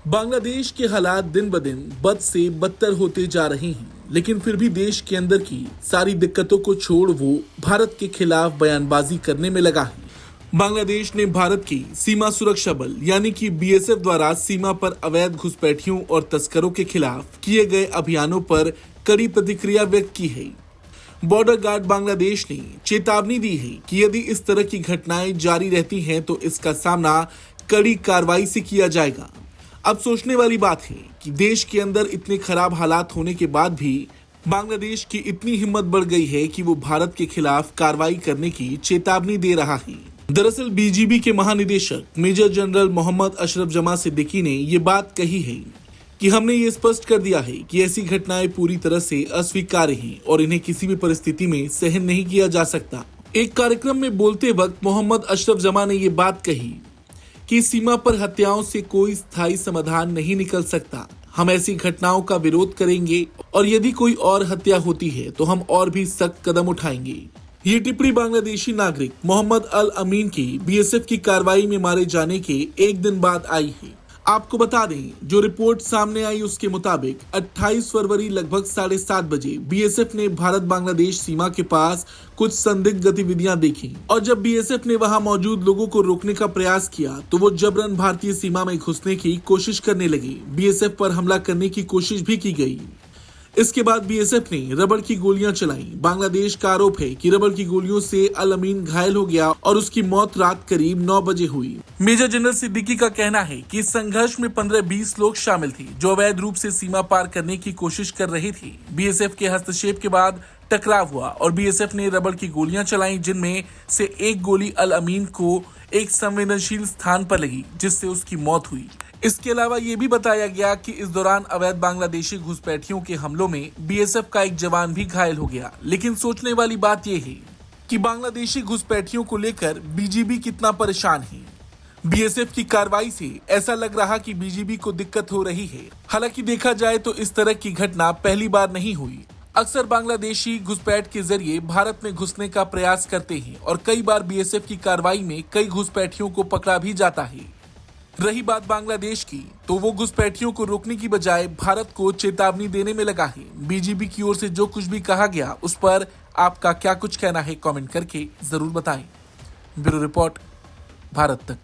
बांग्लादेश के हालात दिन ब दिन बद से बदतर होते जा रहे हैं, लेकिन फिर भी देश के अंदर की सारी दिक्कतों को छोड़ वो भारत के खिलाफ बयानबाजी करने में लगा है। बांग्लादेश ने भारत की सीमा सुरक्षा बल यानी कि बीएसएफ द्वारा सीमा पर अवैध घुसपैठियों और तस्करों के खिलाफ किए गए अभियानों पर कड़ी प्रतिक्रिया व्यक्त की है। बॉर्डर गार्ड बांग्लादेश ने चेतावनी दी है कि यदि इस तरह की घटनाएं जारी रहती हैं तो इसका सामना कड़ी कार्रवाई से किया जाएगा। अब सोचने वाली बात है कि देश के अंदर इतने खराब हालात होने के बाद भी बांग्लादेश की इतनी हिम्मत बढ़ गई है कि वो भारत के खिलाफ कार्रवाई करने की चेतावनी दे रहा है। दरअसल बीजीबी के महानिदेशक मेजर जनरल मोहम्मद अशरफ जमा सिद्दीकी ने ये बात कही है कि हमने ये स्पष्ट कर दिया है कि ऐसी घटनाएं पूरी तरह से अस्वीकार्य हैं और इन्हें किसी भी परिस्थिति में सहन नहीं किया जा सकता। एक कार्यक्रम में बोलते वक्त मोहम्मद अशरफ जमा ने ये बात कही कि सीमा पर हत्याओं से कोई स्थायी समाधान नहीं निकल सकता। हम ऐसी घटनाओं का विरोध करेंगे और यदि कोई और हत्या होती है तो हम और भी सख्त कदम उठाएंगे। ये टिप्पणी बांग्लादेशी नागरिक मोहम्मद अल अमीन की बीएसएफ की कार्रवाई में मारे जाने के एक दिन बाद आई है। आपको बता दें, जो रिपोर्ट सामने आई उसके मुताबिक 28 फरवरी लगभग 7:30 बजे बीएसएफ ने भारत बांग्लादेश सीमा के पास कुछ संदिग्ध गतिविधियां देखी और जब बीएसएफ ने वहां मौजूद लोगों को रोकने का प्रयास किया तो वो जबरन भारतीय सीमा में घुसने की कोशिश करने लगे। बीएसएफ पर हमला करने की कोशिश भी की गई। इसके बाद बीएसएफ ने रबड़ की गोलियां चलाई। बांग्लादेश का आरोप है कि रबड़ की गोलियों से अल अमीन घायल हो गया और उसकी मौत रात करीब 9 बजे हुई। मेजर जनरल सिद्दीकी का कहना है कि इस संघर्ष में 15-20 लोग शामिल थे जो अवैध रूप से सीमा पार करने की कोशिश कर रहे थे। बीएसएफ के हस्तक्षेप के बाद टकराव हुआ और बीएसएफ ने रबड़ की गोलियां चलाई, जिनमें से एक गोली अल अमीन को एक संवेदनशील स्थान पर लगी जिससे उसकी मौत हुई। इसके अलावा ये भी बताया गया कि इस दौरान अवैध बांग्लादेशी घुसपैठियों के हमलों में बीएसएफ का एक जवान भी घायल हो गया। लेकिन सोचने वाली बात यह है कि बांग्लादेशी घुसपैठियों को लेकर बीजीबी कितना परेशान है। बीएसएफ की कार्रवाई से ऐसा लग रहा कि बीजीबी को दिक्कत हो रही है। हालांकि देखा जाए तो इस तरह की घटना पहली बार नहीं हुई। अक्सर बांग्लादेशी घुसपैठ के जरिए भारत में घुसने का प्रयास करते हैं और कई बार बीएसएफ की कार्रवाई में कई घुसपैठियों को पकड़ा भी जाता है। रही बात बांग्लादेश की, तो वो घुसपैठियों को रोकने की बजाय भारत को चेतावनी देने में लगा है। बीजीबी की ओर से जो कुछ भी कहा गया उस पर आपका क्या कुछ कहना है, कमेंट करके जरूर बताएं। ब्यूरो रिपोर्ट, भारत तक।